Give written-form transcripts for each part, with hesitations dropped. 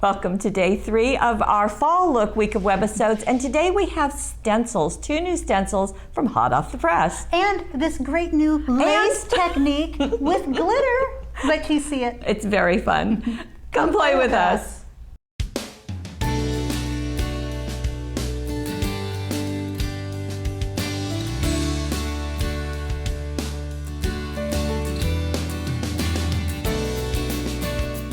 Welcome to day 3 of our fall look week of Webisodes, and today we have stencils, 2 new stencils from hot off the press. And this great new lace technique with glitter. Let you see it. It's very fun. Come play with us.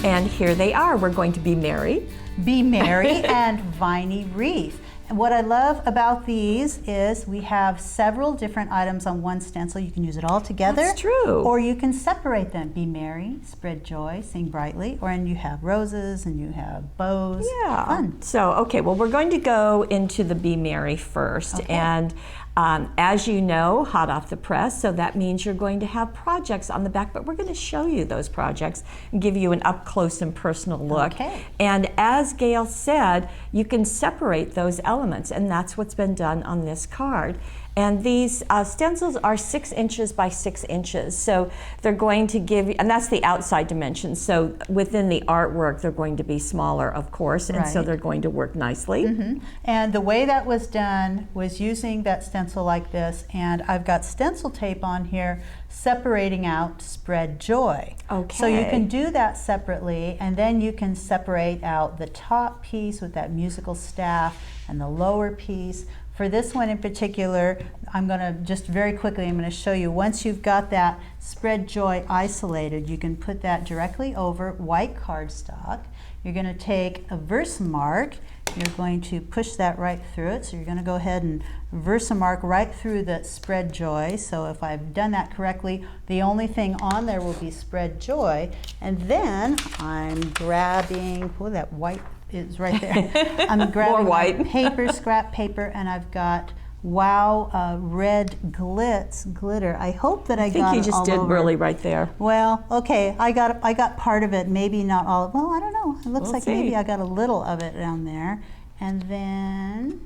And here they are. We're going to be merry. Be merry and viney wreath. And what I love about these is we have several different items on one stencil. You can use it all together. That's true. Or you can separate them. Be merry, spread joy, sing brightly. Or and you have roses and you have bows. Yeah. Fun. So, okay, well, we're going to go into the Be Merry first. Okay. And as you know, hot off the press, so that means you're going to have projects on the back, but we're going to show you those projects and give you an up close and personal look. Okay. And as Gail said, you can separate those elements, and that's what's been done on this card. And these stencils are 6 inches by 6 inches. So they're going to give you, and that's the outside dimension. So within the artwork, they're going to be smaller, of course, and so they're going to work nicely. Mm-hmm. And the way that was done was using that stencil like this, and I've got stencil tape on here separating out spread joy. Okay. So you can do that separately, and then you can separate out the top piece with that musical staff and the lower piece. For this one in particular, I'm going to just very quickly, I'm going to show you, once you've got that spread joy isolated, you can put that directly over white cardstock. You're going to take a Versamark, you're going to push that right through it, so you're going to go ahead and Versamark right through the spread joy. So if I've done that correctly, the only thing on there will be spread joy, and then I'm grabbing, oh, that white is right there. I'm grabbing white. paper, scrap paper, and I've got red glitter. I hope that I got it all over. I think you just did really right there. Well, okay, I got part of it, maybe not all. Well, I don't know. It looks like maybe I got a little of it down there, and then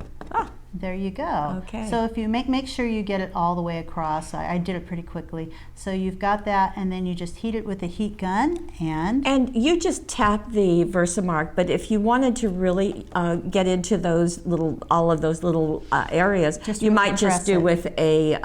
there you go. Okay. So if you make sure you get it all the way across. I did it pretty quickly. So you've got that, and then you just heat it with a heat gun, and you just tap the Versamark. But if you wanted to really get into those all of those little areas, you might just do with a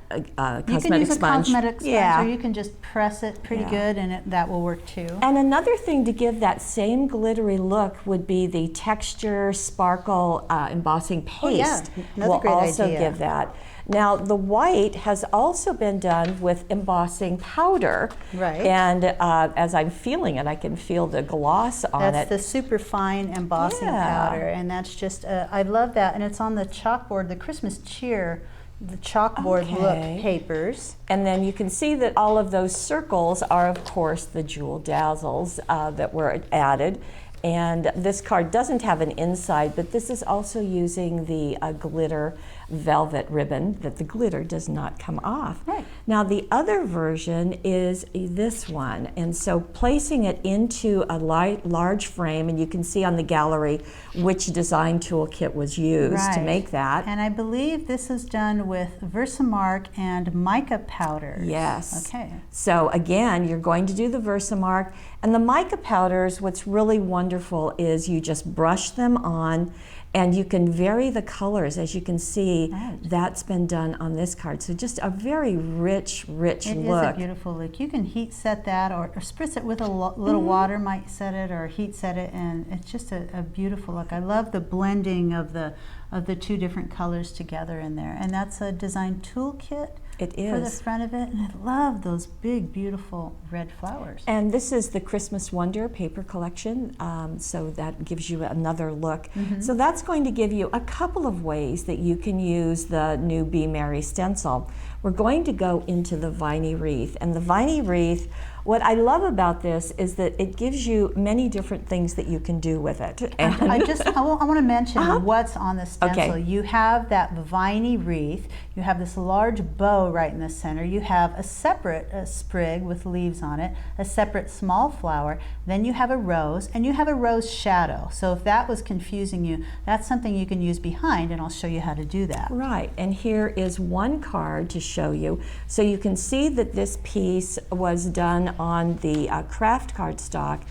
cosmetic you can use sponge. A cosmetic sponge, or you can just press it pretty good, and that will work too. And another thing to give that same glittery look would be the texture, sparkle, embossing paste. Oh, yeah. Another will great also idea. give that. Now, the white has also been done with embossing powder. Right. And as I'm feeling it, I can feel the gloss on it. That's the super fine embossing powder, and that's just, I love that. And it's on the chalkboard, the Christmas cheer, the chalkboard look papers. And then you can see that all of those circles are, of course, the jewel dazzles that were added. And this card doesn't have an inside, but this is also using the glitter velvet ribbon that the glitter does not come off. Right. Now the other version is this one, and so placing it into a large frame, and you can see on the gallery which design toolkit was used to make that. And I believe this is done with Versamark and mica powders. Yes. Okay. So again, you're going to do the Versamark, and the mica powders, what's really wonderful is you just brush them on, and you can vary the colors. As you can see, that's been done on this card. So just a very rich look. It is a beautiful look. You can heat set that, or spritz it with a little water might set it, or heat set it, and it's just a beautiful look. I love the blending of the 2 different colors together in there. And that's a design toolkit. It is. For the front of it, and I love those big, beautiful red flowers. And this is the Christmas Wonder paper collection, so that gives you another look. So that's going to give you a couple of ways that you can use the new Be Merry stencil. We're going to go into the viney wreath, and the viney wreath, what I love about this is that it gives you many different things that you can do with it. And I want to mention what's on the stencil. Okay. You have that viney wreath. You have this large bow right in the center. You have a separate sprig with leaves on it, a separate small flower. Then you have a rose, and you have a rose shadow. So if that was confusing you, that's something you can use behind, and I'll show you how to do that. Right, and here is one card to show you. So you can see that this piece was done on the craft cardstock,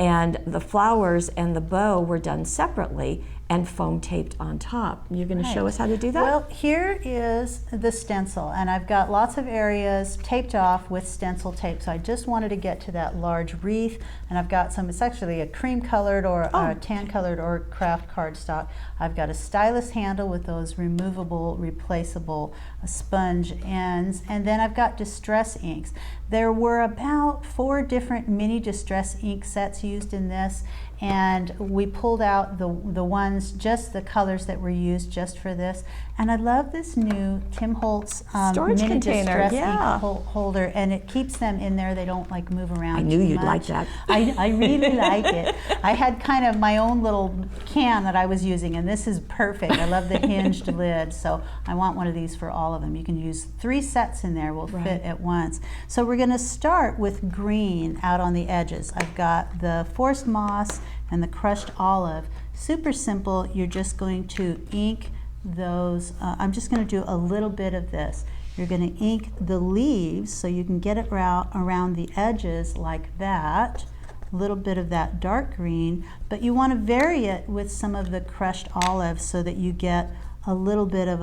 and the flowers and the bow were done separately and foam taped on top. You're going to show us how to do that? Well, here is the stencil, and I've got lots of areas taped off with stencil tape. So I just wanted to get to that large wreath, and I've got some, it's actually a cream colored or a tan colored or craft cardstock. I've got a stylus handle with those removable, replaceable sponge ends, and then I've got distress inks. There were about 4 different mini distress ink sets used in this, and we pulled out the ones, just the colors that were used just for this. And I love this new Tim Holtz storage mini container, distress ink holder, and it keeps them in there. They don't like move around. I knew too you'd much. like that. I really like it. I had kind of my own little can that I was using, and this is perfect. I love the hinged lid, so I want one of these for all of them. You can use 3 sets in there, will fit at once. So we're going to start with green out on the edges. I've got the forest moss and the crushed olive. Super simple. You're just going to ink those. I'm just going to do a little bit of this. You're going to ink the leaves so you can get it around the edges like that. A little bit of that dark green, but you want to vary it with some of the crushed olive so that you get a little bit of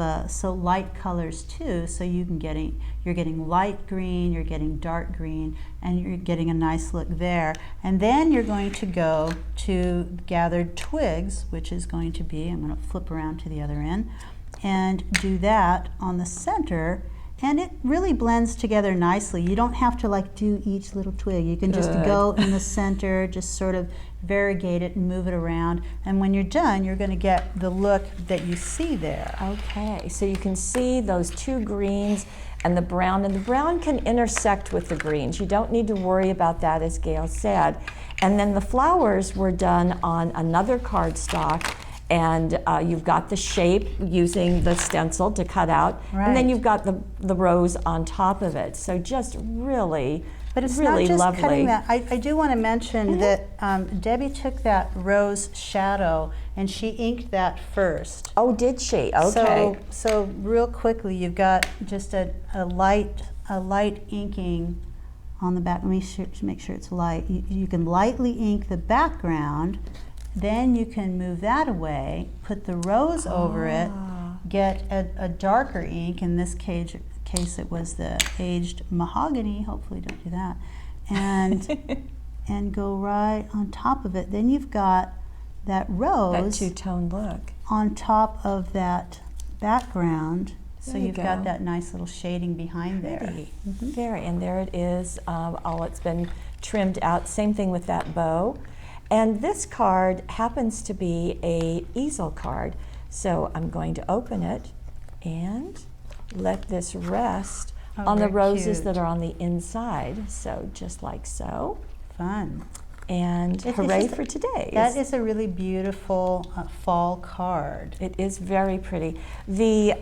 light colors too, so you're getting light green, you're getting dark green, and you're getting a nice look there. And then you're going to go to gathered twigs, which is going to be, I'm going to flip around to the other end, and do that on the center, and it really blends together nicely. You don't have to like do each little twig. You can just go in the center, just sort of variegate it and move it around, and when you're done, you're going to get the look that you see there. Okay, so you can see those 2 greens and the brown can intersect with the greens. You don't need to worry about that, as Gail said. And then the flowers were done on another cardstock, and you've got the shape using the stencil to cut out, and then you've got the rose on top of it. So just really, but it's really not just lovely. Cutting that. I do want to mention that Debbie took that rose shadow and she inked that first. Oh, did she? Okay. So real quickly, you've got just a light inking on the back. Let me make sure it's light. You can lightly ink the background. Then you can move that away, put the rose over it, get a darker ink. In this case it was the aged mahogany. Hopefully don't do that. And go right on top of it. Then you've got that rose. That 2-tone look. On top of that background. So you've got that nice little shading behind there. Very, and there it is. All it's been trimmed out. Same thing with that bow. And this card happens to be an easel card. So I'm going to open it and let this rest on the roses that are on the inside. So just like so. Fun. And hooray for today. That is a really beautiful fall card. It is very pretty. The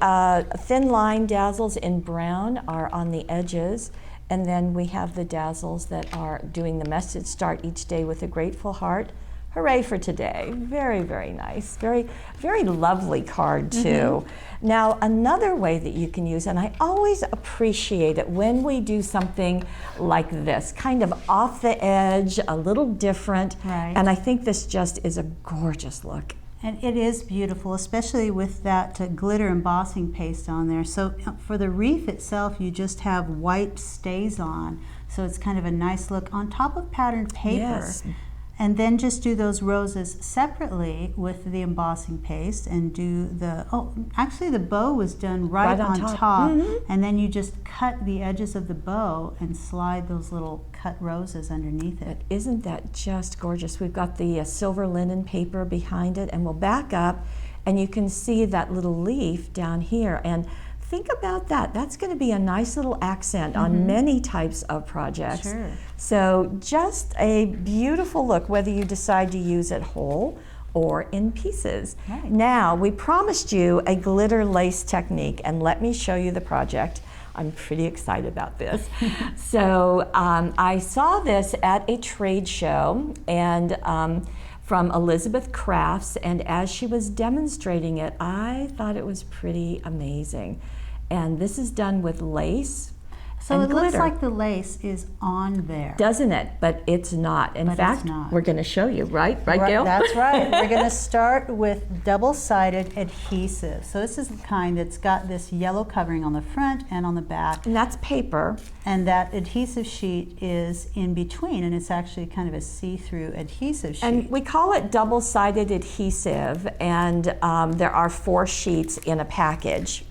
thin line dazzles in brown are on the edges. And then we have the dazzles that are doing the message, start each day with a grateful heart. Hooray for today. Very, very nice. Very, very lovely card too. Now, another way that you can use, and I always appreciate it when we do something like this, kind of off the edge, a little different. And I think this just is a gorgeous look. And it is beautiful, especially with that glitter embossing paste on there. So for the wreath itself, you just have white stays on. So it's kind of a nice look on top of patterned paper. And then just do those roses separately with the embossing paste and do the, actually the bow was done right on top. And then you just cut the edges of the bow and slide those little cut roses underneath it. But isn't that just gorgeous? We've got the silver linen paper behind it, and we'll back up and you can see that little leaf down here. And think about that. That's going to be a nice little accent on many types of projects. So just a beautiful look, whether you decide to use it whole or in pieces. Now, we promised you a glitter lace technique, and let me show you the project. I'm pretty excited about this. So I saw this at a trade show, and from Elizabeth Crafts, and as she was demonstrating it, I thought it was pretty amazing. And this is done with lace. So and it looks glitter. like the lace is on there. Doesn't it? But it's not. In fact, we're going to show you, right? Right, Gail? That's right. We're going to start with double-sided adhesive. So this is the kind that's got this yellow covering on the front and on the back. And that's paper. And that adhesive sheet is in between, and it's actually kind of a see-through adhesive sheet. And we call it double-sided adhesive, and there are 4 sheets in a package.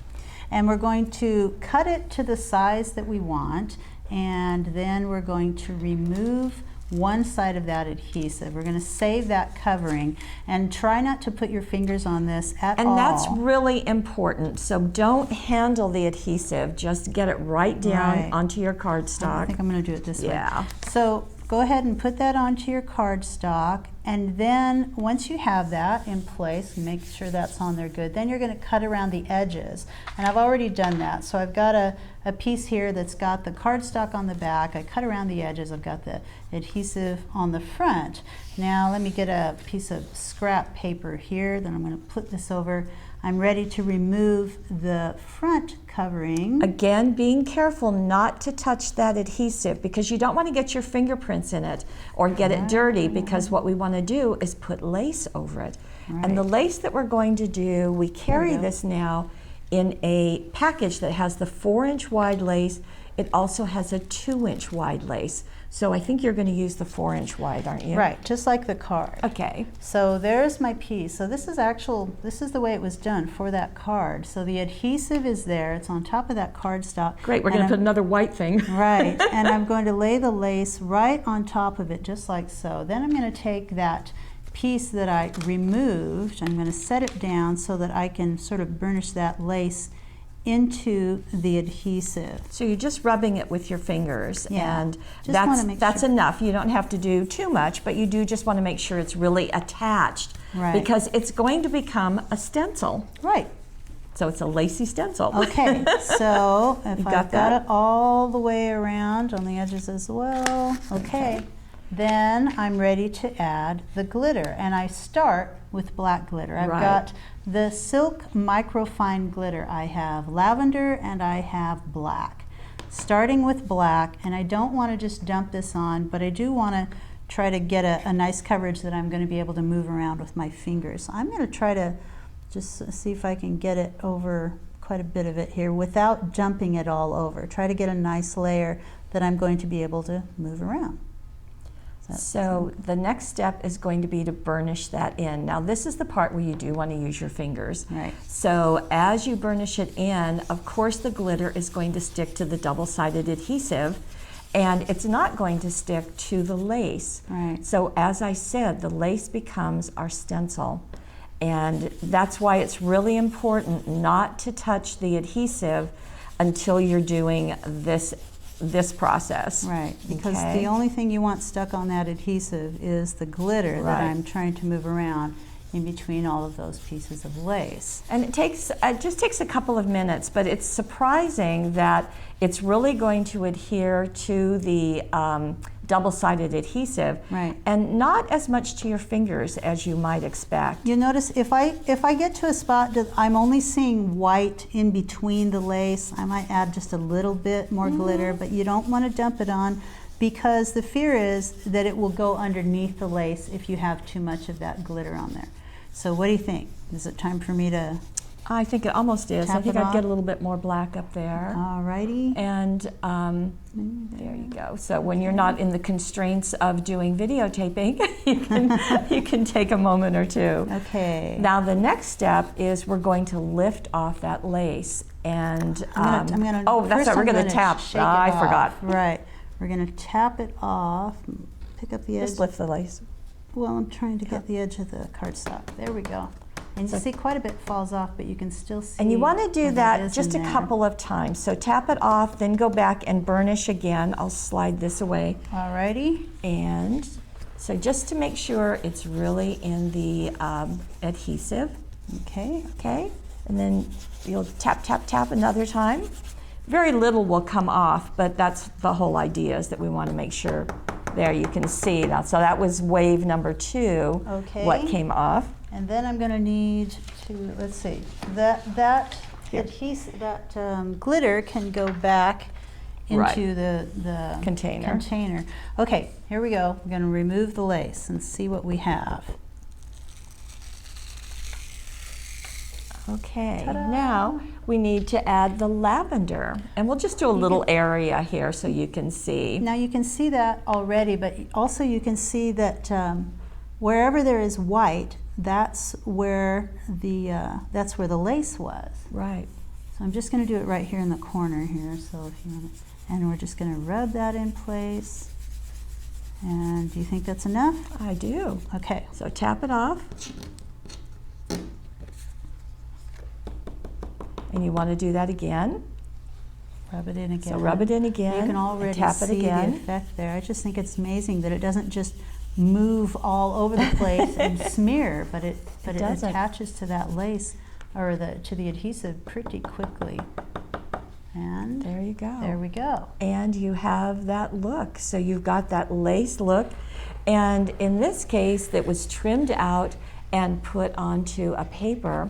And we're going to cut it to the size that we want, and then we're going to remove one side of that adhesive. We're going to save that covering, and try not to put your fingers on this at all. And that's really important. So don't handle the adhesive, just get it right down onto your cardstock. I think I'm going to do it this way. Yeah. So go ahead and put that onto your cardstock, and then once you have that in place, make sure that's on there good, then you're going to cut around the edges. And I've already done that. So I've got a piece here that's got the cardstock on the back. I cut around the edges. I've got the adhesive on the front. Now let me get a piece of scrap paper here, then I'm going to put this over. I'm ready to remove the front covering. Again, being careful not to touch that adhesive, because you don't want to get your fingerprints in it or get it dirty, because what we want to do is put lace over it. And the lace that we're going to do, we carry this now in a package that has the 4-inch wide lace. It also has a 2-inch wide lace. So I think you're going to use the 4-inch wide, aren't you? Right, just like the card. Okay. So there's my piece. So this is the way it was done for that card. So the adhesive is there. It's on top of that cardstock. Great, we're going to put another white thing. Right, and I'm going to lay the lace right on top of it, just like so. Then I'm going to take that piece that I removed, I'm going to set it down so that I can sort of burnish that lace into the adhesive. So you're just rubbing it with your fingers, and just that's enough. You don't have to do too much, but you do just want to make sure it's really attached, because it's going to become a stencil. Right. So it's a lacy stencil. Okay, so if I've got it all the way around on the edges as well, okay, then I'm ready to add the glitter, and I start with black glitter. I've got the silk microfine glitter. I have lavender and I have black. Starting with black, and I don't want to just dump this on, but I do want to try to get a nice coverage that I'm going to be able to move around with my fingers. So I'm going to try to just see if I can get it over quite a bit of it here without dumping it all over. Try to get a nice layer that I'm going to be able to move around. So the next step is going to be to burnish that in. Now this is the part where you do want to use your fingers. Right. So as you burnish it in, of course the glitter is going to stick to the double-sided adhesive, and it's not going to stick to the lace. Right. So as I said, the lace becomes our stencil. And that's why it's really important not to touch the adhesive until you're doing this process. Right, because the only thing you want stuck on that adhesive is the glitter that I'm trying to move around in between all of those pieces of lace. And it just takes a couple of minutes, but it's surprising that it's really going to adhere to the double-sided adhesive, and not as much to your fingers as you might expect. You notice if I get to a spot that I'm only seeing white in between the lace, I might add just a little bit more glitter, but you don't want to dump it on, because the fear is that it will go underneath the lace if you have too much of that glitter on there. So what do you think? Is it time for me to I think it almost is. I think I'd get a little bit more black up there. Alrighty. And there you go. So when you're not in the constraints of doing videotaping, you can take a moment or two. Okay. Now the next step is we're going to lift off that lace. And I'm gonna oh, that's right. We're going to tap. I forgot. Right. We're going to tap it off. Pick up the edge. Just lift the lace. Well, I'm trying to get the edge of the cardstock. There we go. And you see quite a bit falls off, but you can still see. And you want to do that just a couple of times. So tap it off, then go back and burnish again. I'll slide this away. Alrighty. And so just to make sure it's really in the adhesive. Okay. Okay. And then you'll tap, tap, tap another time. Very little will come off, but that's the whole idea, is that we want to make sure. There you can see now. So that was wave number 2. Okay. What came off. And then I'm going to need to, let's see, that adhesive, that glitter can go back into the container. Okay, here we go. I'm going to remove the lace and see what we have. Okay, now we need to add the lavender, and we'll just do a little area here so you can see. Now you can see that already, but also you can see that wherever there is white, that's where the lace was. Right. So I'm just going to do it right here in the corner here. So if you want to, and we're just going to rub that in place. And do you think that's enough? I do. Okay. So tap it off. And you want to do that again. Rub it in again. So rub it in again. You can already tap see it again. the effect there. I just think it's amazing that it doesn't just move all over the place and smear, but it attaches to that lace or to the adhesive pretty quickly. And there you go. There we go. And you have that look. So you've got that lace look, and in this case, that was trimmed out and put onto a paper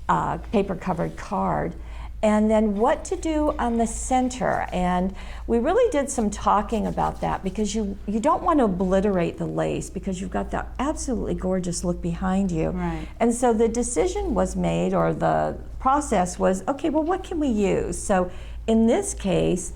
covered card. And then what to do on the center. And we really did some talking about that because you don't want to obliterate the lace because you've got that absolutely gorgeous look behind you. Right. And so the decision was made, or the process was, okay, well, what can we use? So in this case,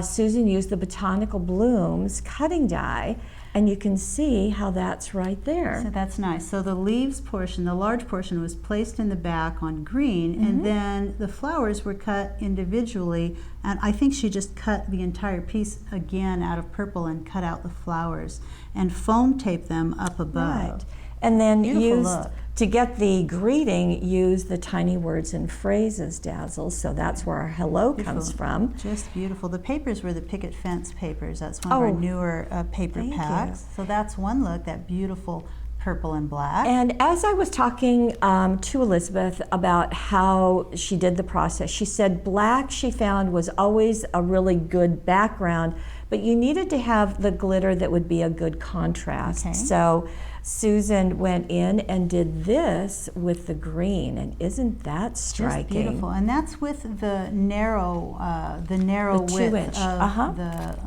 Susan used the Botanical Blooms cutting die, and you can see how that's right there. So that's nice. So the leaves portion, the large portion, was placed in the back on green, and then the flowers were cut individually, and I think she just cut the entire piece again out of purple and cut out the flowers and foam taped them up above. Right. And then Beautiful to get the greeting, use the Tiny Words and Phrases dazzles. So that's where our hello comes from. Just beautiful. The papers were the Picket Fence papers. That's one of our newer paper packs. So that's one look, that beautiful purple and black. And as I was talking to Elizabeth about how she did the process, she said black she found was always a really good background, but you needed to have the glitter that would be a good contrast. Okay. So Susan went in and did this with the green, and isn't that striking? Just beautiful, and that's with the narrow width of the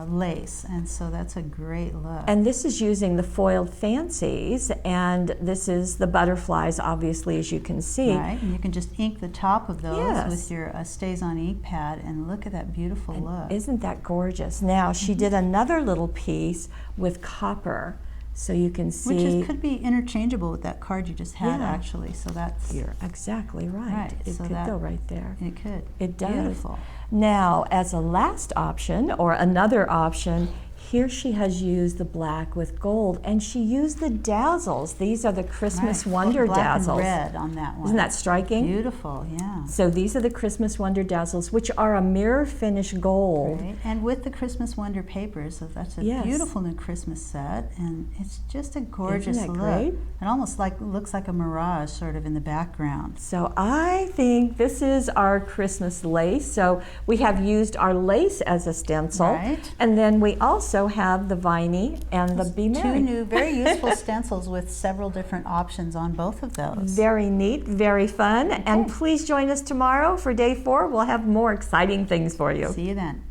lace, and so that's a great look. And this is using the foiled fancies, and this is the butterflies, obviously, as you can see. Right, and you can just ink the top of those Yes. with your Stays On ink pad, and look at that beautiful look. Isn't that gorgeous? Now, she did another little piece with copper. So you can see, which could be interchangeable with that card you just had, actually. So that's you're exactly right. It so could go right there. It could. It does. Beautiful. Now, as a last option or another option, here she has used the black with gold, and she used the dazzles. These are the Christmas Wonder dazzles. Black and red on that one. Isn't that striking? Beautiful, yeah. So these are the Christmas Wonder dazzles, which are a mirror finish gold. Right. And with the Christmas Wonder papers, so that's a beautiful new Christmas set, and it's just a gorgeous Isn't that look. great? It almost looks like a mirage sort of in the background. So I think this is our Christmas lace. So we have used our lace as a stencil, and then we also have the Viney and the Be Merry. Two new, very useful stencils with several different options on both of those. Very neat, very fun, and please join us tomorrow for day 4. We'll have more exciting things for you. See you then.